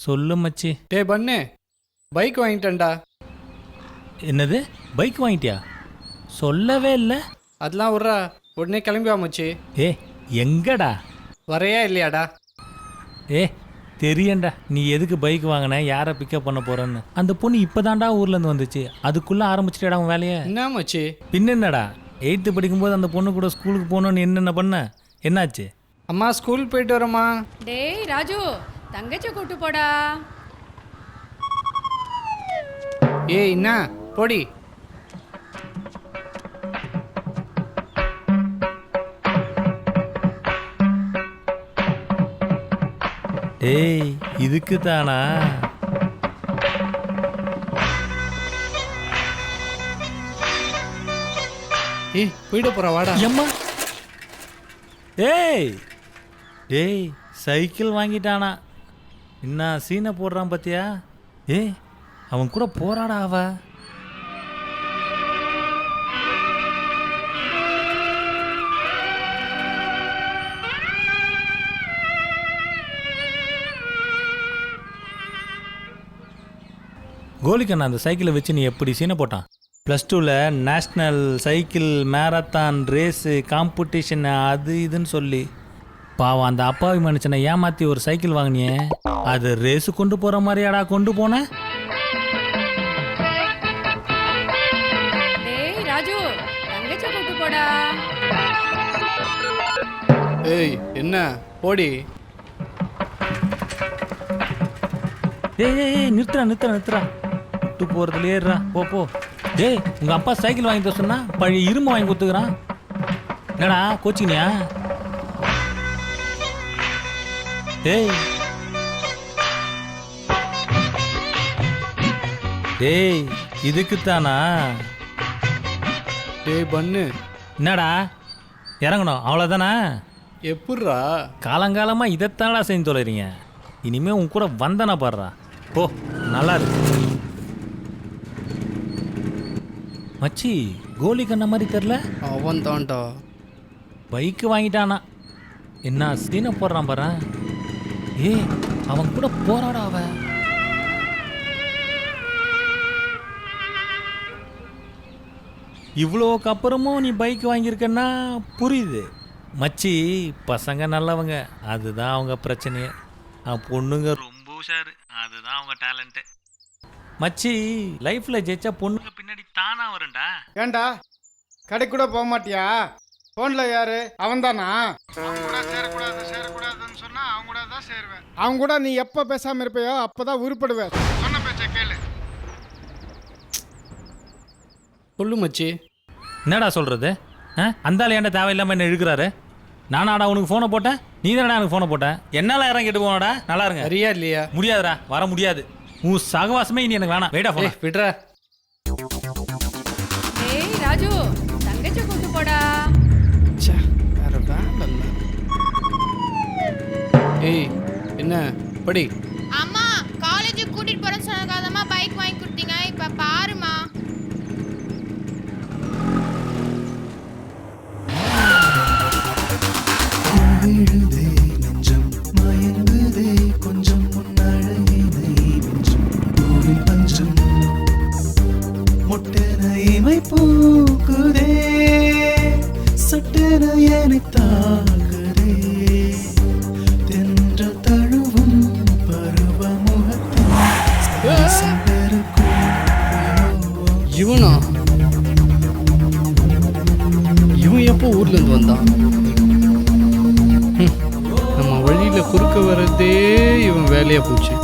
சொல்லு மச்சி. டேய் பண்ணு, பைக் வாங்கிட்டேன்டா. என்னது, பைக் வாங்கிட்டியா? சொல்லவே இல்லை. அதெல்லாம் விட்றா, உடனே கிளம்பி வா மச்சி. ஏ எங்கடா? வரையா இல்லையாடா? ஏ தெரியண்டா, நீ எதுக்கு பைக் வாங்கின, யாரை பிக்கப் பண்ண போறன்னு. அந்த பொண்ணு இப்போதான்டா ஊர்லேருந்து வந்துச்சு, அதுக்குள்ளே ஆரம்பிச்சிட்டா உன் வேலையை. என்ன மச்சி? பின்னடா 8th படிக்கும்போது அந்த பொண்ணு கூட ஸ்கூலுக்கு போகணுன்னு என்னென்ன பண்ண, என்னாச்சு? அம்மா ஸ்கூல் போயிட்டு வரம்மா. டேய் ராஜு, தங்கச்சி கூட்டு போடா. ஏய் என்ன போடி. டேய் இதுக்கு தானா? ஏய் போயிட்டு போற வாடா. எம்மா டேய் டேய் சைக்கிள் வாங்கிட்டானா, என்ன சீனை போடுறான் பார்த்தியா? ஏய் அவன் கூட போராடா அவ. கோலிக்கண்ணா அந்த சைக்கிளை வச்சு நீ எப்படி சீனை போட்டான்? +2ல் national cycle marathon race competition அது இதுன்னு சொல்லி பாவம் அந்த அப்பாவி மனுஷனை ஏமாற்றி ஒரு சைக்கிள் வாங்கினியே, அது ரேஸு கொண்டு போகிற மாதிரியாடா கொண்டு போன? டேய் ராஜு, தங்கச்சி கூட்டு போடா. ஏய் என்ன போடி. ஏய் ஏய் ஏய் நிறுத்துறா நிறுத்துறா நிறுத்துறா, விட்டு போகிறதுல ஏறுறா, போ போ. ஏய் உங்கள் அப்பா சைக்கிள் வாங்கி தர சொன்னா பழைய இரும்பு வாங்கி கொடுத்துக்கிறான். என்னடா கோச்சிங்கனியா? டேய் டேய் இதுக்குத்தானா? டேய் பண்ணு. என்னடா இறங்கணும் அவ்வளோதானே? எப்பட்றா? காலங்காலமாக இதைத்தானடா செஞ்சு தொலைறீங்க. இனிமே உன் கூட வந்தனா பாடுறா, போ. நல்லா இருக்கு மச்சி. கோலி கண்ண மாதிரி தெரில. அவன் தான்டா பைக்கு வாங்கிட்டானா, என்ன சீனை போடுறான் பாரு. ஏய் அவன் கூட போராடா அவன். இவ்வளோக்கு அப்புறமும் நீ பைக் வாங்கியிருக்கன்னா புரியுது மச்சி. பசங்க நல்லவங்க, அதுதான் அவங்க பிரச்சனையே. பொண்ணுங்க ரொம்ப உஷாரு, அதுதான் அவங்க டேலண்ட்டு. மச்சி லைஃப்பில் ஜெயிச்சா பொண்ணுங்க பின்னாடி தானா வரும்டா. ஏண்டா கடைக்கு கூட போக மாட்டியா? ஃபோனில் யாரு? அவன் தானா? அவங்க கூட சேரக்கூடாதுன்னு சொன்னா அவங்க கூட தான் சேருவேன். அவங்க கூட நீ எப்போ பேசாமல் இருப்பையோ அப்போ தான் உருப்படுவேன். சொன்ன பேச்ச கேளு. சொல்லு மச்சி. என்னடா சொல்கிறது? அந்த ஏன்டா தேவையில்லாமல் என்ன இழுக்கிறாரு? நானாடா உனக்கு ஃபோனை போட்டேன், நீ தானடா எனக்கு ஃபோனை போட்டேன். என்னால் இறங்கிட்டு போனடா. நல்லா இருங்க. சரியா இல்லையா? முடியாதுடா, வர முடியாது. உன் சகவாசமே இனி எனக்கு வேணாம். வெயிட்டா போன விட்றா. டேய் ராஜு, தங்கச்சி கூட்டு போடா. வேற வேலை இல்லை. ஏய் என்ன படி. அம்மா காலேஜுக்கு கூட்டிட்டு போறேன்னு சொன்னதுக்காகமா பைக் வாங்கி கொடுத்தீங்க, இப்ப பாருமா. பூக்குதே சட்டென என்னை தாக்குதே, தென்ற தழுவும் பருவமுகத்தில் இவனா? இவன் எப்போ ஊர்லேருந்து வந்தான்? நம்ம வழியில் குறுக்க வர்றதே இவன் வேலையாக போச்சு.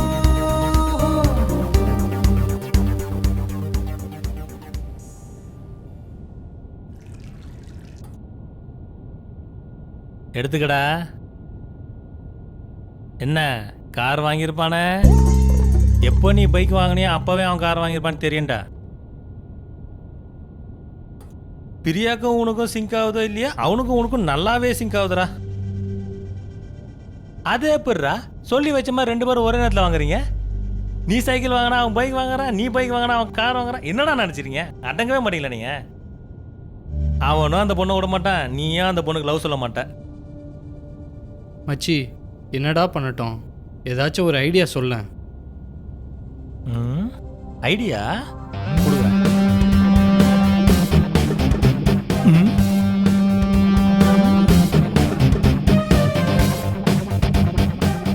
எடுத்துக்கடா. என்ன கார் வாங்கியிருப்பானே? எப்போ நீ பைக் வாங்கினியா அப்போவே அவன் கார் வாங்கியிருப்பான்னு தெரியும்டா. பிரியாக்கும் உனக்கும் சிங்க் ஆகுதோ இல்லையா, அவனுக்கும் உனக்கும் நல்லாவே சிங்க் ஆகுதுடா. அது எப்படிரா சொல்லி வச்ச மாதிரி 2 பேரும் ஒரே நேரத்தில் வாங்குறீங்க? நீ சைக்கிள் வாங்கினா அவன் பைக் வாங்குறான், நீ பைக் வாங்கினா அவன் கார் வாங்குறான். என்னடா நினச்சிருங்க? அடங்கவே மாட்டீங்களா நீங்கள்? அவனும் அந்த பொண்ணை விட மாட்டான், நீயும் அந்த பொண்ணுக்கு லவ் சொல்ல மாட்டேன். மச்சி என்னடா பண்ணட்டும்? ஏதாச்சும் ஒரு ஐடியா சொல்ல. ஐடியா கொடுங்க. ம்.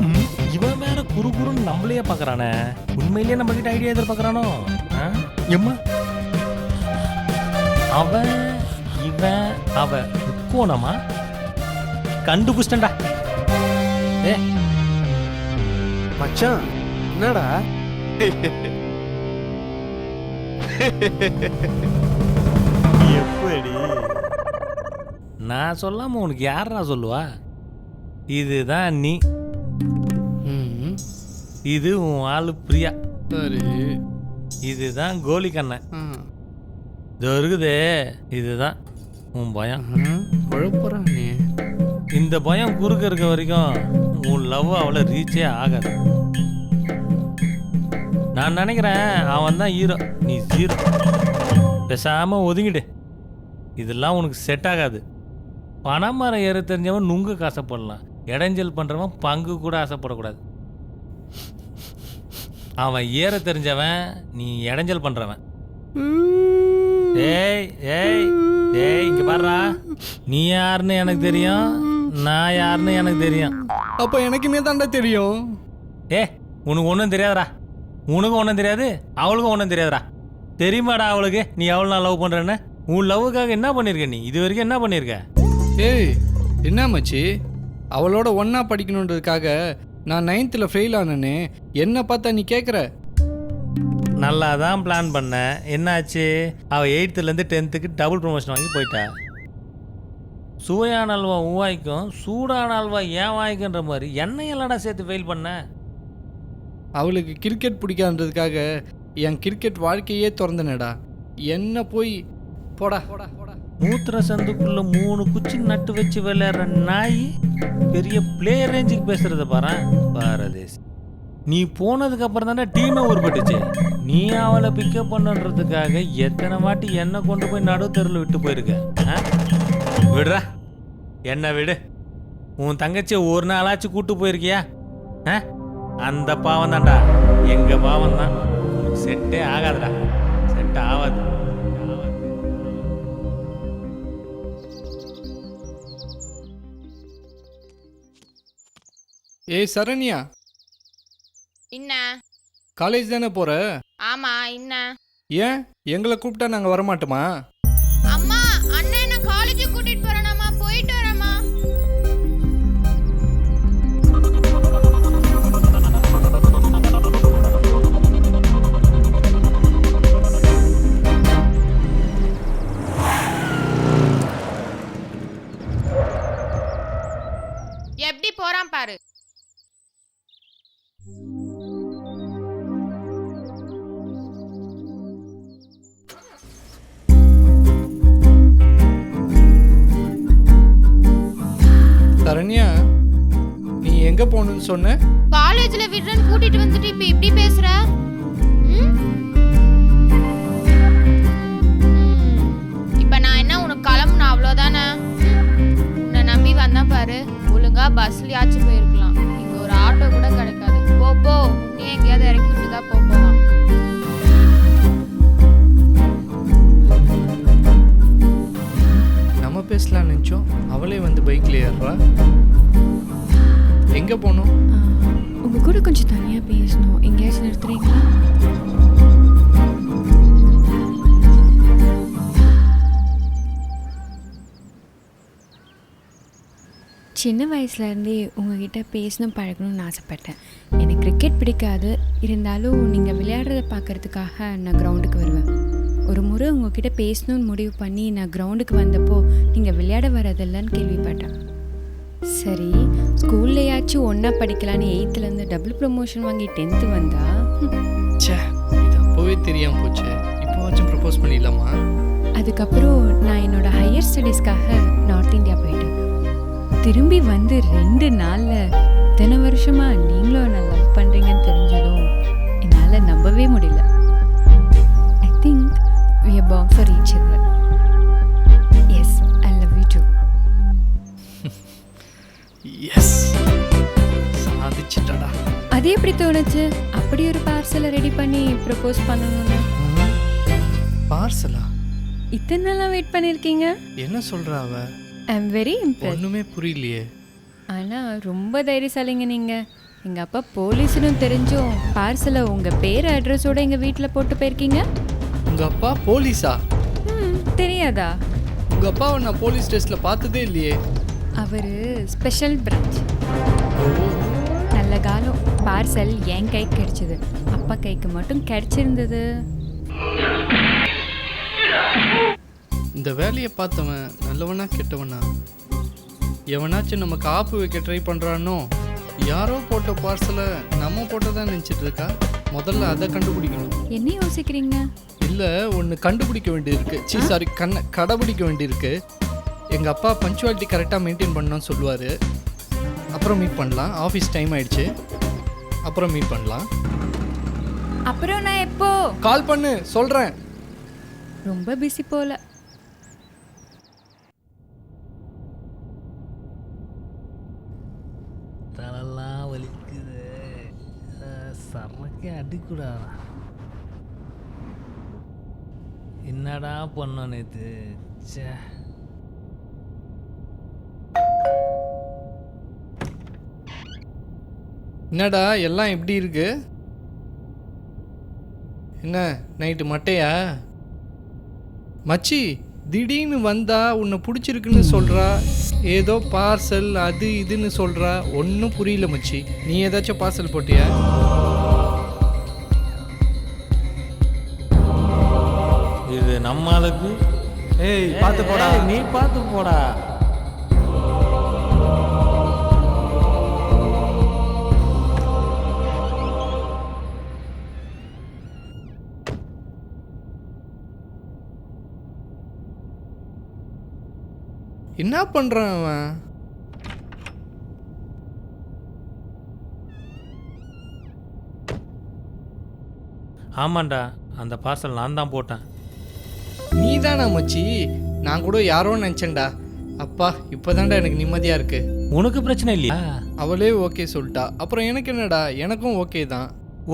ம். இவன் வேற குறுகுறுன்னு நம்மளையே பார்க்கறானே. உண்மையிலேயே நம்ம கிட்ட ஐடியா எதிர்பார்க்கறானோ? எம்மா அவன் இவன் அவ முக்கோணமா கண்டுபிடிச்சிட்டா. ஏ மச்சான் என்னடா எப்படி நான் சொல்லாம உனக்கு யாரா சொல்லுவா? இதுதான் நீ, ம் இது உன் ஆளு பிரியா, சரி இதுதான் கோலி கண்ணன், ஆ இது இருக்குதே இதுதான் உன் பயம். குழப்பறான் நீ. இந்த பயம் குறுக்க இருக்க வரைக்கும் உன் லவ் அவளை ரீச்சே ஆகாது. நான் நினைக்கிறேன் அவன் தான் ஹீரோ, நீ ஜீரோ. பேசாம ஒதுங்கிடு, இதெல்லாம் உனக்கு செட் ஆகாது. பணமரம் ஏற தெரிஞ்சவன் நுங்கு ஆசைப்படலாம், இடைஞ்சல் பண்ணுறவன் பங்கு கூட ஆசைப்படக்கூடாது. அவன் ஏற தெரிஞ்சவன், நீ இடைஞ்சல் பண்ணுறவன். ஏய் ஏய் ஏய் இங்கே பாடுறா, நீ யாருன்னு எனக்கு தெரியும், நான் யாருன்னு எனக்கு தெரியும். அப்போ எனக்குமே தாண்டா தெரியும். ஏ உனக்கு ஒன்றும் தெரியாதுடா, உனக்கும் ஒன்றும் தெரியாது, அவளுக்கும் ஒன்றும் தெரியாதுடா. தெரியுமாடா அவளுக்கு நீ எவ்வளோ நான் லவ் பண்ணுறேன்னு? உன் லவ்வுக்காக என்ன பண்ணியிருக்க நீ இது வரைக்கும்? என்ன பண்ணியிருக்க? ஏய் என்ன மச்சி, அவளோட ஒன்றா படிக்கணுன்றதுக்காக நான் 9th ஃபெயில் ஆனேன்னு என்ன பார்த்தா நீ கேட்குற? நல்லா தான் பிளான் பண்ணேன், என்னாச்சு? அவள் 8th-லேருந்து 10th டபுள் ப்ரொமோஷன் வாங்கி போயிட்டா. சுவையான அல்வா உன் வாய்க்கும் சூடான அல்வா ஏன் வாய்க்குன்ற மாதிரி என்னையெல்லாடா சேர்த்து ஃபெயில் பண்ண? அவளுக்கு கிரிக்கெட் பிடிக்காதுன்றதுக்காக என் கிரிக்கெட் வாழ்க்கையே திறந்தனடா. என்ன போய் போடா போடா போடா. மூத்திர சந்துக்குள்ள 3 குச்சி நட்டு வச்சு விளையாடுற நாய் பெரிய பிளேயர் ரேஞ்சுக்கு பேசுறத பாரு. பாரதேஷ், நீ போனதுக்கு அப்புறம் தானே டீமே உருப்பட்டுச்சு. நீ அவளை பிக்கப் பண்ணுன்றதுக்காக எத்தனை வாட்டி என்ன கொண்டு போய் நடுத்தருவில் விட்டு போயிருக்க. விடுறா, என்ன விடு. உன் தங்கச்சியை ஒரு நாளாச்சும் கூட்டு போயிருக்கியா? அந்த பாவம் தான்டா எங்க பாவம் தான். செட்டே ஆகாதுடா, செட் ஆகாது. ஏய் சரண்யா, என்ன? காலேஜ் தானே போகிற? ஆமா, என்ன? ஏன் எங்களை கூப்பிட்டா நாங்கள் வரமாட்டோமா? அம்மா, அண்ணன் என்ன காலேஜுக்கு கூட்டிட்டு போறானாமா? போயிட்டு வரேம்மா. எப்படி போறான் பாரு. சரண்யா, நீ எங்கே போகணுன்னு சொன்ன? காலேஜ்ல விடுறேன்னு கூட்டிட்டு வந்துட்டு இப்ப இப்படி பேசுற? இப்ப நான் என்ன உனக்கு கிளம்புன அவ்வளோதானே? உன்னை நம்பி வந்தேன் பாரு, ஒழுங்கா பஸ்லயாச்சும் போயிருக்கலாம். இங்க ஒரு ஆட்டோ கூட கிடைக்காது. போ போ, நீ எங்கேயாவது இறக்கி விட்டு தான் போகலாம். நம்ம பேசலாம்னு நினச்சோம், அவளே வந்து பைக்கில் ஏறுறா. எங்கே போகணும்? உங்கள் கூட கொஞ்சம் தனியாக பேசணும், எங்கேயாச்சும் நிறுத்துறீங்களா? சின்ன வயசுலேருந்தே உங்ககிட்ட பேசணும் பழகணும்னு ஆசைப்பட்டேன். எனக்கு கிரிக்கெட் பிடிக்காது, இருந்தாலும் நீங்கள் விளையாடுறத பார்க்குறதுக்காக நான் கிரவுண்டுக்கு வருவேன். ஒரு முறை உங்ககிட்ட பேசணும்னு முடிவு பண்ணி நான் கிரவுண்டுக்கு வந்தப்போ நீங்கள் விளையாட வரதில்லன்னு கேள்விப்பட்டேன். சரி, ஸ்கூல்லையாச்சும் ஒன்றா படிக்கலான்னு 8th-லேருந்து டபுள் ப்ரொமோஷன் வாங்கி 10th வந்தா. சே, இது அப்போவே தெரியாமல் போச்சு. இப்போவாச்சும் ப்ரப்போஸ் பண்ணிடலாமா? அதுக்கப்புறம் நான் என்னோடய ஹையர் ஸ்டடீஸ்க்காக நார்த் இந்தியா போயிட்டேன். திரும்பி வந்து 2 நாளில் இத்தனை வருஷமாக நீங்களும் என்ன லவ் பண்ணுறீங்கன்னு தெரிஞ்சதும் என்னால் நம்பவே முடியல. I think we are born for each other. Yes, I love you too. Yes, சாதிச்சிட்டடா. அது எப்படி தோணுச்சு அப்படி ஒரு பார்சலை ரெடி பண்ணி ப்ரப்போஸ் பண்ணணும்னு? பார்சலா? இத்தனை நாளா வெயிட் பண்ணியிருக்கீங்க. என்ன சொல்கிறா அவ? I am very Impress. ஒன்றுமே புரியலையே. ஆனால் ரொம்ப தைரியசாலிங்க நீங்கள். எங்கள் அப்பா போலீஸ்னு தெரிஞ்சும் பார்சலை உங்கள் பேர் அட்ரஸோட எங்கள் வீட்டில் போட்டு போயிருக்கீங்க. உங்கள் அப்பா போலீஸா? தெரியாதா? உங்கள் அப்பாவை நான் போலீஸ் ஸ்டேஷனில் பார்த்ததே இல்லையே. அவர் ஸ்பெஷல் பிரான்ச். நல்ல காலம் பார்சல் என் கைக்கு கிடைச்சது, அப்பா கைக்கு மட்டும் கிடைச்சிருந்தது. இந்த வேலையை பார்த்தவன் நல்லவனா கெட்டவனா? எவனாச்சும் நமக்கு ஆப்பு வைக்க ட்ரை பண்ணுறானோ? யாரோ போட்ட பார்சலை நம்ம போட்டதான் நினச்சிட்டு இருக்கா? முதல்ல அதை கண்டுபிடிக்கணும். என்ன யோசிக்கிறீங்க? இல்லை, ஒன்று கண்டுபிடிக்க வேண்டியிருக்கு. சாரி, கடைபிடிக்க வேண்டியிருக்கு. எங்கள் அப்பா பஞ்சுவாலிட்டி கரெக்டாக மெயின்டைன் பண்ணணும்னு சொல்லுவார். அப்புறம் மீட் பண்ணலாம். ஆஃபீஸ் டைம் ஆயிடுச்சு, அப்புறம் மீட் பண்ணலாம். அப்புறம் நான் எப்போ கால் பண்ணு, சொல்கிறேன். ரொம்ப பிஸி போல. தலெல்லாம் வலிக்குது, சரக்கே அடிக்கூடாதா? என்னடா பண்ணோம் நேற்று? சே, என்னடா எல்லாம் எப்படி இருக்கு? என்ன நைட்டு மட்டையா? மச்சி, திடீர்னு வந்தா உன்னை பிடிச்சிருக்குன்னு சொல்கிறா, ஏதோ பார்சல் அது இதுன்னு சொல்கிறா. ஒன்றும் புரியல மச்சி. நீ ஏதாச்சும் பார்சல் போட்டியா? இது நம்ம ஆளுக்கு. ஏய் பார்த்து போடா. நீ பார்த்து போடா. என்ன பண்ணுறான் அவன்? ஆமாண்டா, அந்த பார்சல் நான் தான் போட்டேன். நீ தானா மச்சி? நான் கூட யாரோ நினச்சேன்டா. அப்பா, இப்போதான்டா எனக்கு நிம்மதியாக இருக்கு. உனக்கு பிரச்சனை இல்லையா? அவளே ஓகே சொல்லிட்டா. அப்புறம் எனக்கு என்னடா? எனக்கும் ஓகே தான்.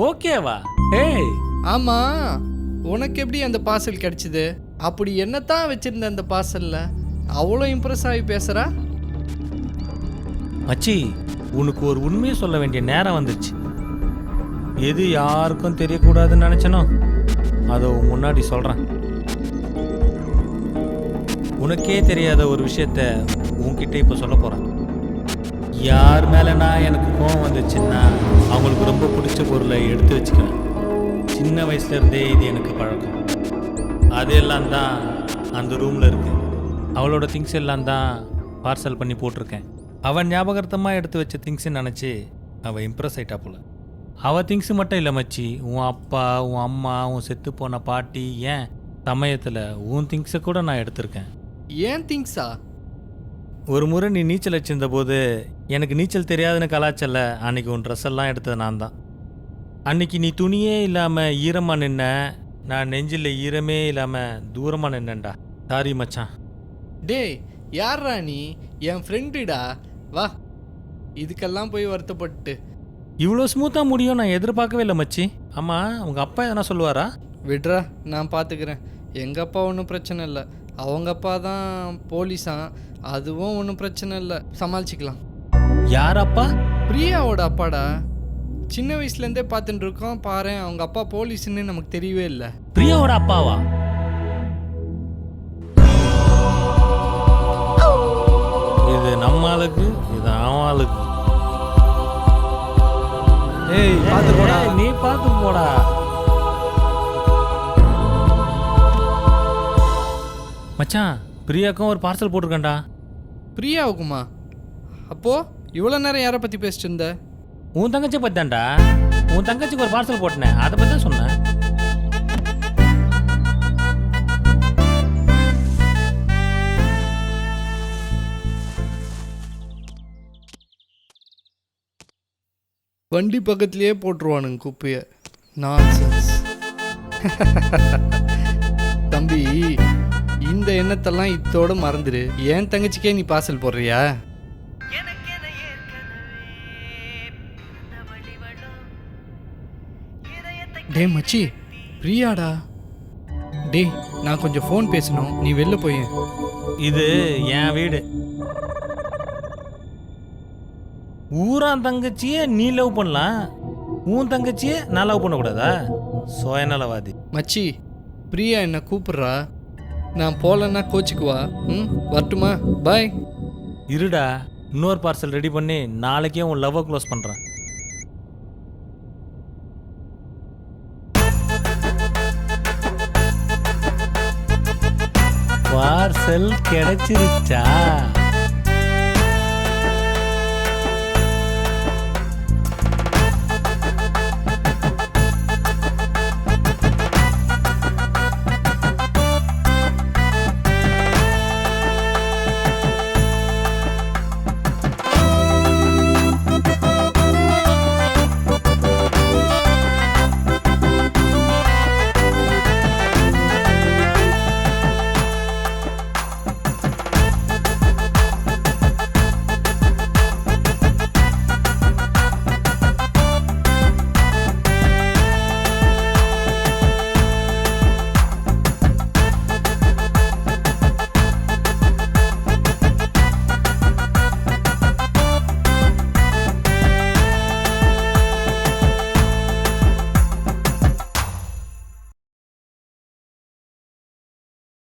ஓகேவா? ஏய், ஆமாம், உனக்கு எப்படி அந்த பார்சல் கிடச்சிது? அப்படி என்னத்தான் வச்சுருந்த அந்த பார்சலில்? அவ்வளோ இம்ப்ரெஸ் ஆகி பேசுகிறா. மச்சி, உனக்கு ஒரு உண்மையை சொல்ல வேண்டிய நேரம் வந்துச்சு. எது யாருக்கும் தெரியக்கூடாதுன்னு நினச்சனோ அதை முன்னாடி சொல்கிறேன். உனக்கே தெரியாத ஒரு விஷயத்த உன்கிட்ட இப்போ சொல்ல போகிறேன். யார் மேலேனா எனக்கு கோவம் வந்துச்சுன்னா அவங்களுக்கு ரொம்ப பிடிச்ச பொருளை எடுத்து வச்சுக்கிறேன். சின்ன வயசுலேருந்தே இது எனக்கு பழக்கம். அதெல்லாம் தான் அந்த ரூமில் இருக்குது. அவளோட திங்ஸ் எல்லாம் தான் பார்சல் பண்ணி போட்டிருக்கேன். அவன் ஞாபகார்த்தமாக எடுத்து வச்ச திங்ஸ்ன்னு நினச்சி அவள் இம்ப்ரெஸ் ஆகிட்டா போல. அவள் திங்ஸு மட்டும் இல்லை மச்சி, உன் அப்பா, உன் அம்மா, உன் செத்து போன பாட்டி, ஏன் சமயத்தில் உன் திங்ஸை கூட நான் எடுத்திருக்கேன். ஏன் திங்ஸா? ஒரு முறை நீ நீச்சல் வச்சிருந்த போது எனக்கு நீச்சல் தெரியாதுன்னு கலாச்சல்ல, அன்றைக்கி உன் ட்ரெஸ் எல்லாம் எடுத்தது நான் தான். அன்றைக்கி நீ துணியே இல்லாமல் ஈரமாக நின்ன, நான் நெஞ்சில் ஈரமே இல்லாமல் தூரமாக நின்னேன்டா. சாரி மச்சான். டேய், யார்ரா நீ? என் ஃப்ரெண்டுடா. வா, இதுக்கெல்லாம் போய் வருத்தப்பட்டு. இவ்வளோ ஸ்மூத்தாக முடியும் நான் எதிர்பார்க்கவே இல்லை மச்சி. ஆமாம், உங்கள் அப்பா எதனா சொல்லுவாரா? விட்றா, நான் பார்த்துக்கிறேன். எங்கள் அப்பா ஒன்றும் பிரச்சனை இல்லை. அவங்க அப்பா தான் போலீஸான், அதுவும் ஒன்றும் பிரச்சனை இல்லை, சமாளிச்சிக்கலாம். யார் அப்பா? பிரியாவோட அப்பாடா. சின்ன வயசுலேருந்தே பார்த்துட்டு இருக்கோம். பாரு, அவங்க அப்பா போலீஸ்ன்னு நமக்கு தெரியவே இல்லை. பிரியாவோட அப்பாவா? இது நம்ம ஆளுக்கு, இது அவன் ஆளுக்கு. ஏய் பார்த்து போடா. நீ பார்த்து போடா. மச்சான், பிரியாக்கும் ஒரு பார்சல் போட்டிருக்கேன்டா. பிரியாவுக்குமா? அப்போது இவ்வளோ நேரம் யாரை பற்றி பேசிட்டு இருந்த? உன் தங்கச்சி பற்றி தான்டா. உன் தங்கச்சிக்கு ஒரு பார்சல் போட்டேன், அதை பற்றி தான் சொன்னேன். வண்டி பக்கத்துலேயே போட்டுருவானுங்க குப்பையை. நான்சென்ஸ். தம்பி, இந்த எண்ணத்தெல்லாம் இத்தோடு மறந்துடு. என் தங்கச்சிக்கே நீ பார்சல் போடுறியா? டேய் மச்சி பிரியாடா. டேய் நான் கொஞ்சம் ஃபோன் பேசணும், நீ வெளில போய். இது என் வீடு. ஊரான் தங்கச்சியே நீ லவ் பண்ணலாம், உன் தங்கச்சியே நான் லவ் பண்ணக்கூடாதா? சுயநலவாதி. மச்சி பிரியா என்ன கூப்பிட்றா, நான் போகலன்னா கோச்சிக்குவா. வரட்டுமா? பாய். இருடா, இன்னொரு பார்சல் ரெடி பண்ணி நாளைக்கே உன் லவ்வை க்ளோஸ் பண்ணுறேன். பார்சல் கிடைச்சிருச்சா?